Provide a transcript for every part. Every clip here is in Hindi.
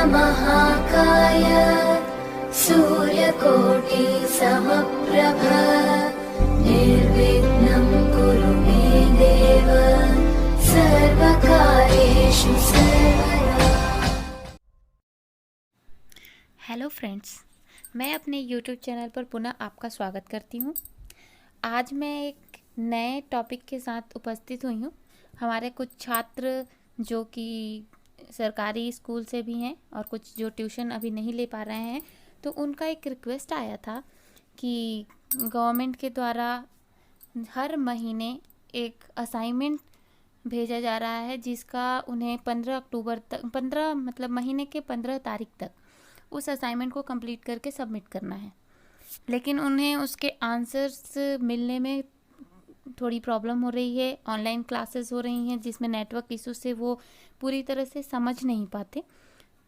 वक्रतुण्डमहाकाय सूर्यकोटि समप्रभ निर्विघ्नं कुरु मे देव सर्वकार्येषु सर्वदा। हेलो फ्रेंड्स, मैं अपने YouTube चैनल पर पुनः आपका स्वागत करती हूँ। आज मैं एक नए टॉपिक के साथ उपस्थित हुई हूँ। हमारे कुछ छात्र जो कि सरकारी स्कूल से भी हैं और कुछ जो ट्यूशन अभी नहीं ले पा रहे हैं, तो उनका एक रिक्वेस्ट आया था कि गवर्नमेंट के द्वारा हर महीने एक असाइनमेंट भेजा जा रहा है, जिसका उन्हें 15 अक्टूबर तक, 15 मतलब महीने के 15 तारीख तक उस असाइनमेंट को कंप्लीट करके सबमिट करना है। लेकिन उन्हें उसके आंसर्स मिलने में थोड़ी प्रॉब्लम हो रही है। ऑनलाइन क्लासेस हो रही हैं जिसमें नेटवर्क इशू से वो पूरी तरह से समझ नहीं पाते।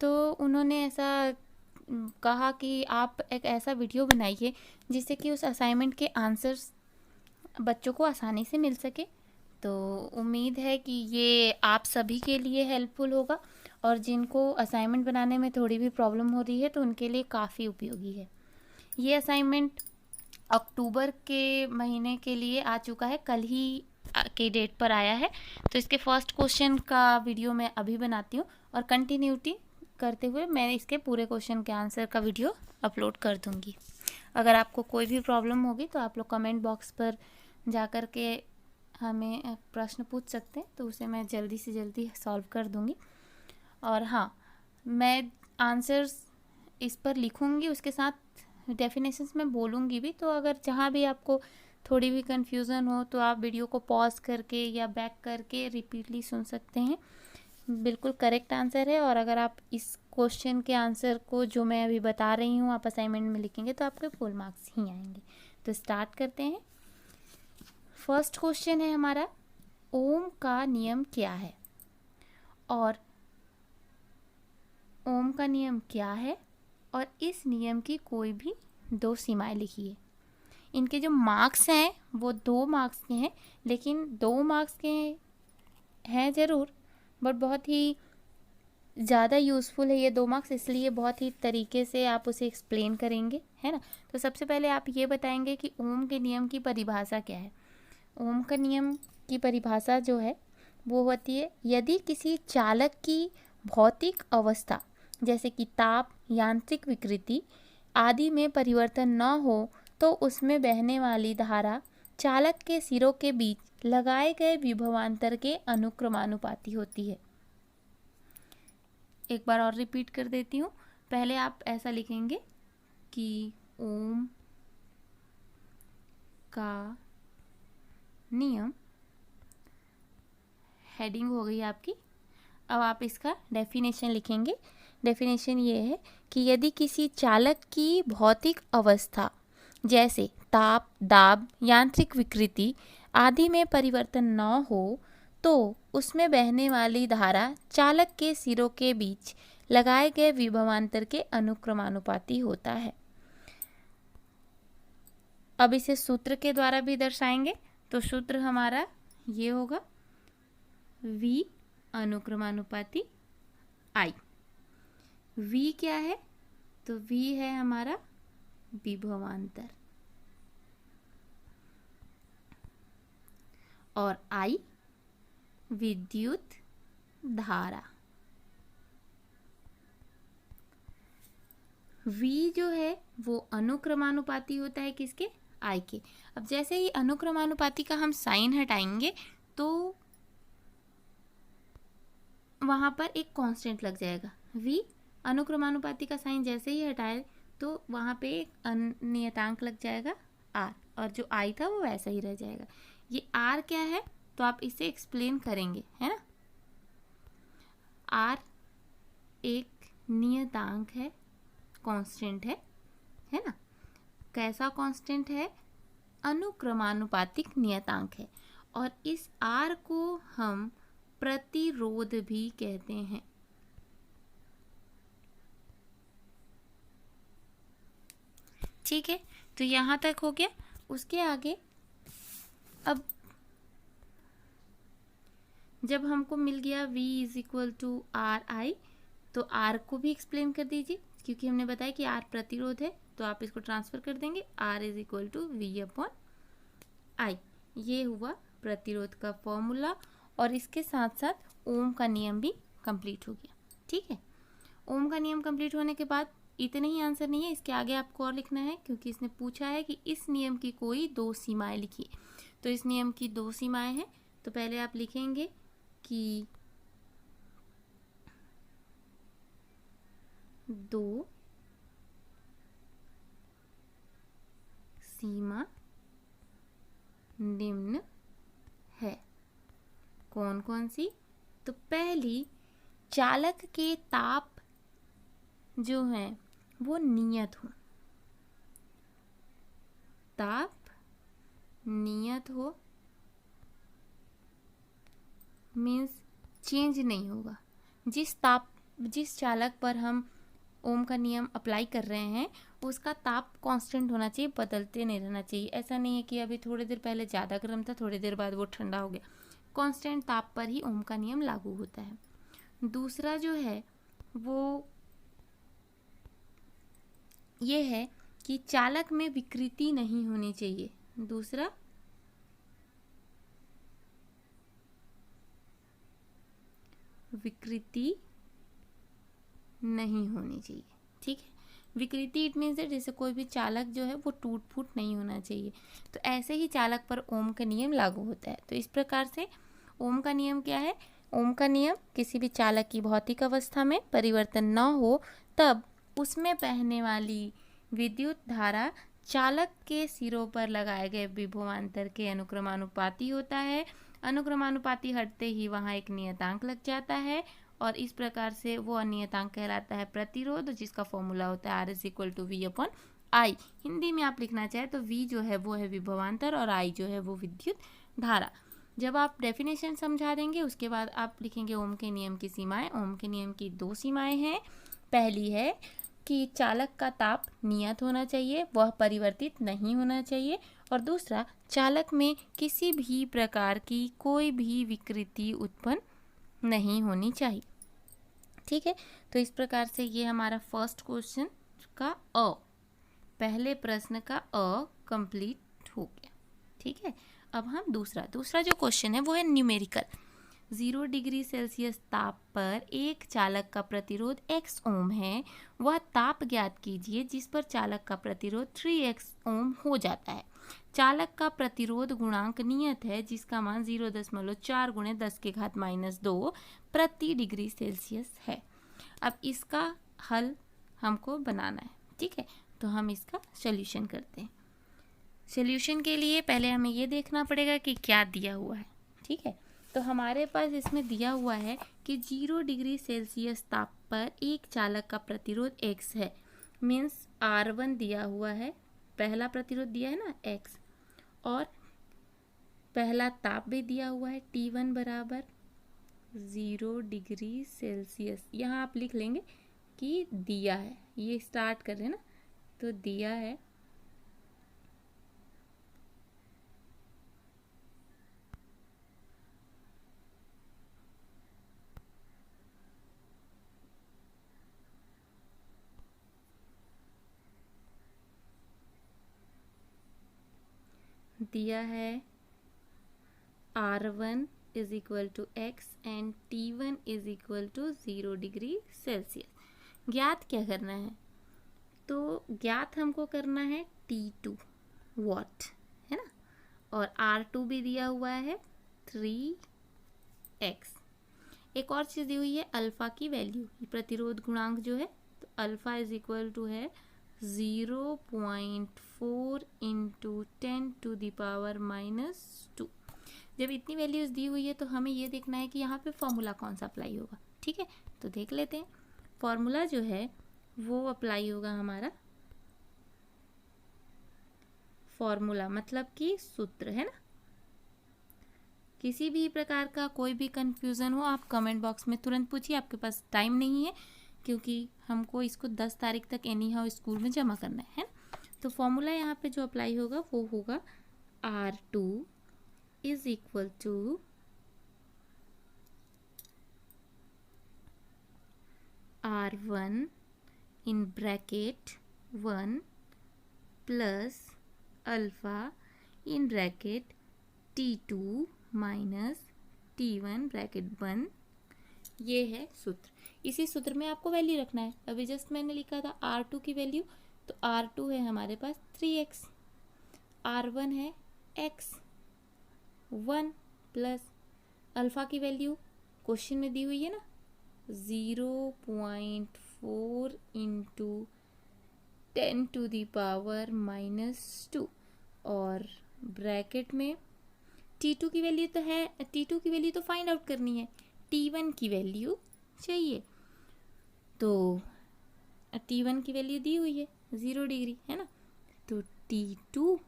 तो उन्होंने ऐसा कहा कि आप एक ऐसा वीडियो बनाइए जिससे कि उस असाइनमेंट के आंसर्स बच्चों को आसानी से मिल सके। तो उम्मीद है कि ये आप सभी के लिए हेल्पफुल होगा और जिनको असाइनमेंट बनाने में थोड़ी भी प्रॉब्लम हो रही है तो उनके लिए काफ़ी उपयोगी है। ये असाइनमेंट अक्टूबर के महीने के लिए आ चुका है, कल ही के डेट पर आया है। तो इसके फर्स्ट क्वेश्चन का वीडियो मैं अभी बनाती हूँ और कंटिन्यूटी करते हुए मैं इसके पूरे क्वेश्चन के आंसर का वीडियो अपलोड कर दूँगी। अगर आपको कोई भी प्रॉब्लम होगी तो आप लोग कमेंट बॉक्स पर जा कर के हमें प्रश्न पूछ सकते हैं, तो उसे मैं जल्दी से जल्दी सॉल्व कर दूँगी। और हाँ, मैं आंसर्स इस पर लिखूँगी, उसके साथ डेफिनेशंस में बोलूँगी भी। तो अगर जहाँ भी आपको थोड़ी भी कन्फ्यूज़न हो तो आप वीडियो को पॉज करके या बैक करके रिपीटली सुन सकते हैं। बिल्कुल करेक्ट आंसर है। और अगर आप इस क्वेश्चन के आंसर को जो मैं अभी बता रही हूँ आप असाइनमेंट में लिखेंगे तो आपके फुल मार्क्स ही आएंगे। तो स्टार्ट करते हैं। फर्स्ट क्वेश्चन है हमारा, ओम का नियम क्या है? और ओम का नियम क्या है और इस नियम की कोई भी दो सीमाएं लिखिए। इनके जो मार्क्स हैं वो 2 मार्क्स के हैं, लेकिन 2 मार्क्स के हैं ज़रूर, बट बहुत ही ज़्यादा यूज़फुल है ये 2 मार्क्स, इसलिए बहुत ही तरीके से आप उसे एक्सप्लेन करेंगे, है ना। तो सबसे पहले आप ये बताएंगे कि ओम के नियम की परिभाषा क्या है। ओम का नियम की परिभाषा जो है वो होती है, यदि किसी चालक की भौतिक अवस्था जैसे कि ताप, यांत्रिक विकृति आदि में परिवर्तन न हो तो उसमें बहने वाली धारा चालक के सिरों के बीच लगाए गए विभवांतर के अनुक्रमानुपाती होती है। एक बार और रिपीट कर देती हूँ। पहले आप ऐसा लिखेंगे कि ओम का नियम, हेडिंग हो गई आपकी। अब आप इसका डेफिनेशन लिखेंगे। डेफिनेशन ये है कि यदि किसी चालक की भौतिक अवस्था जैसे ताप, दाब, यांत्रिक विकृति आदि में परिवर्तन न हो तो उसमें बहने वाली धारा चालक के सिरों के बीच लगाए गए विभवांतर के अनुक्रमानुपाती होता है। अब इसे सूत्र के द्वारा भी दर्शाएंगे। तो सूत्र हमारा ये होगा, V अनुक्रमानुपाती I। V क्या है? तो V है हमारा विभवांतर और I विद्युत धारा। V जो है वो अनुक्रमानुपाती होता है किसके? I के। अब जैसे ही अनुक्रमानुपाती का हम साइन हटाएंगे तो वहाँ पर एक कांस्टेंट लग जाएगा। V अनुक्रमानुपाती का साइन जैसे ही हटाए तो वहाँ पे एक नियतांक लग जाएगा R, और जो I था वो वैसा ही रह जाएगा। ये R क्या है? तो आप इसे एक्सप्लेन करेंगे, है ना। R एक नियतांक है, कांस्टेंट है ना। कैसा कांस्टेंट है? अनुक्रमानुपातिक नियतांक है। और इस R को हम प्रतिरोध भी कहते हैं। ठीक है, तो यहाँ तक हो गया। उसके आगे अब जब हमको मिल गया V is equal to R I, तो आर को भी एक्सप्लेन कर दीजिए, क्योंकि हमने बताया कि आर प्रतिरोध है, तो आप इसको ट्रांसफर कर देंगे। R is equal to V upon I. ये हुआ प्रतिरोध का फॉर्मूला, और इसके साथ साथ ओम का नियम भी कंप्लीट हो गया। ठीक है, ओम का नियम कंप्लीट होने के बाद इतने ही आंसर नहीं है, इसके आगे आपको और लिखना है, क्योंकि इसने पूछा है कि इस नियम की कोई दो सीमाएं लिखिए। तो इस नियम की दो सीमाएं हैं, तो पहले आप लिखेंगे कि दो सीमा निम्न है। कौन कौन सी? तो पहली, चालक के ताप जो है वो नियत हो, ताप नियत हो मीन्स चेंज नहीं होगा। जिस चालक पर हम ओम का नियम अप्लाई कर रहे हैं उसका ताप कांस्टेंट होना चाहिए, बदलते नहीं रहना चाहिए। ऐसा नहीं है कि अभी थोड़ी देर पहले ज़्यादा गर्म था, थोड़ी देर बाद वो ठंडा हो गया। कांस्टेंट ताप पर ही ओम का नियम लागू होता है। दूसरा जो है वो ये है कि चालक में विकृति नहीं होनी चाहिए। दूसरा, विकृति नहीं होनी चाहिए। ठीक है, विकृति इट मीन्स जैसे कोई भी चालक जो है वो टूट फूट नहीं होना चाहिए। तो ऐसे ही चालक पर ओम का नियम लागू होता है। तो इस प्रकार से ओम का नियम क्या है? ओम का नियम किसी भी चालक की भौतिक अवस्था में परिवर्तन न हो तब उसमें बहने वाली विद्युत धारा चालक के सिरों पर लगाए गए विभवांतर के अनुक्रमानुपाती होता है। अनुक्रमानुपाती हटते ही वहाँ एक नियतांक लग जाता है, और इस प्रकार से वो अनियतांक कहलाता है प्रतिरोध, जिसका फॉर्मूला होता है R is equal to V upon I. Hindi में आप लिखना चाहे तो वी जो है वो है विभवांतर और आई जो है वो विद्युत धारा। जब आप डेफिनेशन समझा देंगे उसके बाद आप लिखेंगे ओम के नियम की सीमाएं। ओम के नियम की दो सीमाएं हैं। पहली है कि चालक का ताप नियत होना चाहिए, वह परिवर्तित नहीं होना चाहिए। और दूसरा, चालक में किसी भी प्रकार की कोई भी विकृति उत्पन्न नहीं होनी चाहिए। ठीक है, तो इस प्रकार से ये हमारा फर्स्ट क्वेश्चन का पहले प्रश्न का कंप्लीट हो गया। ठीक है, अब हम दूसरा जो क्वेश्चन है वो है न्यूमेरिकल। 0 डिग्री सेल्सियस ताप पर एक चालक का प्रतिरोध x ओम है, वह ताप ज्ञात कीजिए जिस पर चालक का प्रतिरोध 3x ओम हो जाता है। चालक का प्रतिरोध गुणांक नियत है जिसका मान 0.4 गुणे 10 के घात -2 प्रति डिग्री सेल्सियस है। अब इसका हल हमको बनाना है। ठीक है, तो हम इसका सॉल्यूशन करते हैं। सॉल्यूशन के लिए पहले हमें ये देखना पड़ेगा कि क्या दिया हुआ है। ठीक है, तो हमारे पास इसमें दिया हुआ है कि 0 डिग्री सेल्सियस ताप पर एक चालक का प्रतिरोध x है, मीन्स R1 दिया हुआ है, पहला प्रतिरोध दिया है ना x, और पहला ताप भी दिया हुआ है T1 बराबर 0 डिग्री सेल्सियस। यहाँ आप लिख लेंगे कि दिया है, ये स्टार्ट कर रहे हैं ना, तो दिया है R1 is equal to x and T1 is equal to 0 degree Celsius. ज्ञात क्या करना है? तो ज्ञात हमको करना है T2 वॉट, है ना, और R2 भी दिया हुआ है 3x। एक और चीज़ दी हुई है अल्फ़ा की वैल्यू, प्रतिरोध गुणांक जो है, तो अल्फ़ा इज इक्वल टू है 0.4 इंटू 10⁻²। जब इतनी वैल्यूज़ दी हुई है तो हमें ये देखना है कि यहाँ पे फॉर्मूला कौन सा अप्लाई होगा। ठीक है, तो देख लेते हैं। फॉर्मूला जो है वो अप्लाई होगा हमारा, फॉर्मूला मतलब कि सूत्र, है ना। किसी भी प्रकार का कोई भी कंफ्यूजन हो आप कमेंट बॉक्स में तुरंत पूछिए। आपके पास टाइम नहीं है क्योंकि हमको इसको 10 तारीख तक एनी हाउ स्कूल में जमा करना है। तो फॉर्मूला यहाँ पे जो अप्लाई होगा वो होगा R2 is equal to R1 in bracket 1 plus alpha in bracket T2 minus T1 bracket बंद। ये है सूत्र। इसी सूत्र में आपको वैल्यू रखना है। अभी जस्ट मैंने लिखा था R2 की वैल्यू, तो R2 है हमारे पास 3x, R1 है x 1 प्लस अल्फ़ा की वैल्यू क्वेश्चन में दी हुई है ना 0.4 इंटू 10⁻⁻2 और ब्रैकेट में T2 की वैल्यू तो है, T2 की वैल्यू तो फाइंड आउट करनी है, T1 की वैल्यू चाहिए। तो T1 की वैल्यू दी हुई है 0 डिग्री है ना, तो T2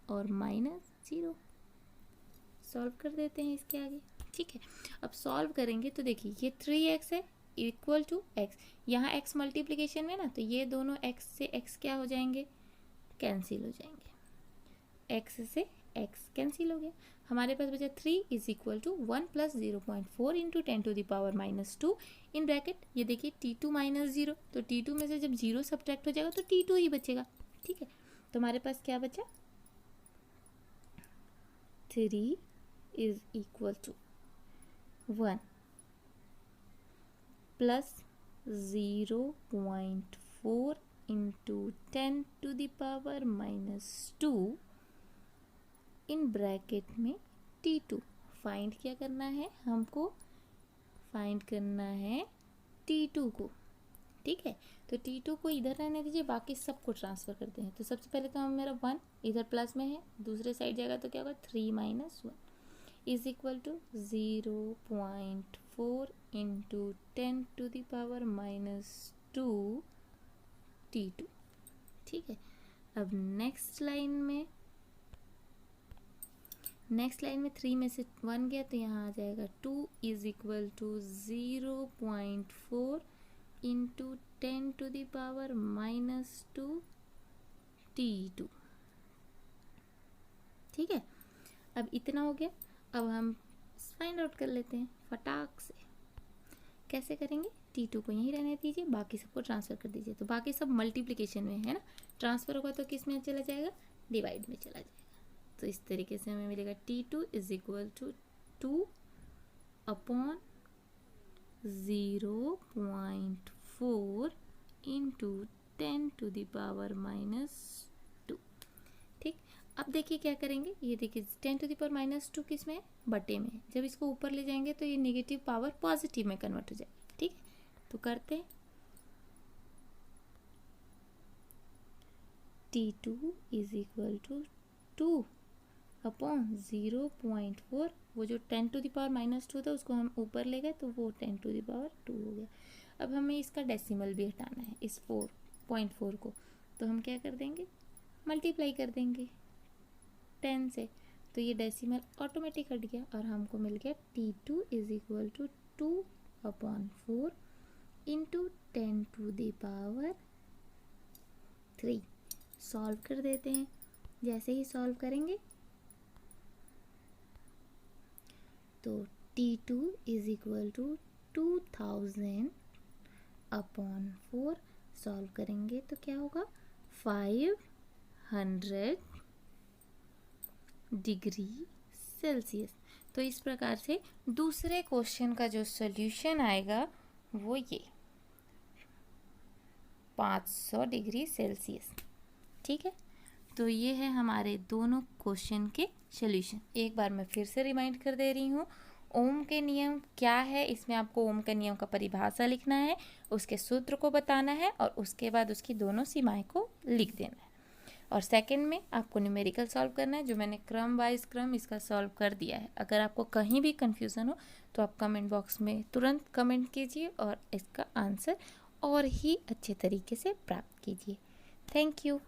और -0 सॉल्व कर देते हैं इसके आगे। ठीक है, अब सॉल्व करेंगे तो देखिए ये 3x है इक्वल टू x, यहाँ x मल्टीप्लिकेशन में ना, तो ये दोनों x से x क्या हो जाएंगे, कैंसिल हो जाएंगे, x से x कैंसिल हो गया। हमारे पास बचा 3 is equal to 1 plus 0.4 into 10⁻⁻2 in bracket. ये देखिए T2 माइनस 0, तो T2 में से जब 0 सब्ट्रैक्ट हो जाएगा तो T2 ही बचेगा। ठीक है, तो हमारे पास क्या बचा, 3 is equal to 1 plus 0.4 into 10⁻⁻2 in bracket में T2। फाइंड क्या करना है हमको, फाइंड करना है T2 को। ठीक है, तो T2 को इधर रहने दीजिए, बाकी सबको ट्रांसफ़र करते हैं। तो सबसे पहले तो हम मेरा 1 इधर प्लस में है, दूसरे साइड जाएगा तो क्या होगा 3 minus 1 is equal to 0.4 into 10⁻⁻2 T2। ठीक है, अब नेक्स्ट लाइन में 3 में से 1 गया तो यहाँ आ जाएगा 2 is equal to 0.4 into 10⁻⁻2 T2। ठीक है, अब इतना हो गया। अब हम फाइंड आउट कर लेते हैं फटाक से। कैसे करेंगे, T2 को यहीं रहने दीजिए, बाकी सबको ट्रांसफ़र कर दीजिए। तो बाकी सब मल्टीप्लिकेशन में है ना, ट्रांसफ़र होगा तो किस में चला जाएगा, डिवाइड में चला जाएगा। तो इस तरीके से हमें मिलेगा T2 is equal to 2 upon 0.4 into 10⁻⁻2। ठीक, अब देखिए क्या करेंगे, ये देखिए 10⁻⁻2 किस में है, बटे में है। जब इसको ऊपर ले जाएंगे तो ये नेगेटिव पावर पॉजिटिव में कन्वर्ट हो जाएगी। ठीक है, तो करते हैं T2 is equal to 2 upon 0.4, वो जो 10⁻⁻2 था उसको हम ऊपर ले गए तो वो 10⁻2 हो गया। अब हमें इसका डेसिमल भी हटाना है, इस 4.4 को, तो हम क्या कर देंगे, मल्टीप्लाई कर देंगे 10 से, तो ये डेसिमल ऑटोमेटिक हट गया और हमको मिल गया T2 is equal to 2 upon 4 into 10⁻3। Solve कर देते हैं। जैसे ही सॉल्व करेंगे तो T2 is equal to 2000 upon 4, solve करेंगे तो क्या होगा 500 डिग्री सेल्सियस। तो इस प्रकार से दूसरे क्वेश्चन का जो सॉल्यूशन आएगा वो ये 500 डिग्री सेल्सियस। ठीक है, तो ये है हमारे दोनों क्वेश्चन के सॉल्यूशन। एक बार मैं फिर से रिमाइंड कर दे रही हूँ, ओम के नियम क्या है, इसमें आपको ओम के नियम का परिभाषा लिखना है, उसके सूत्र को बताना है और उसके बाद उसकी दोनों सीमाएं को लिख देना है। और सेकंड में आपको न्यूमेरिकल सॉल्व करना है, जो मैंने क्रम वाइज क्रम इसका सॉल्व कर दिया है। अगर आपको कहीं भी कन्फ्यूज़न हो तो आप कमेंट बॉक्स में तुरंत कमेंट कीजिए और इसका आंसर और ही अच्छे तरीके से प्राप्त कीजिए। Thank you.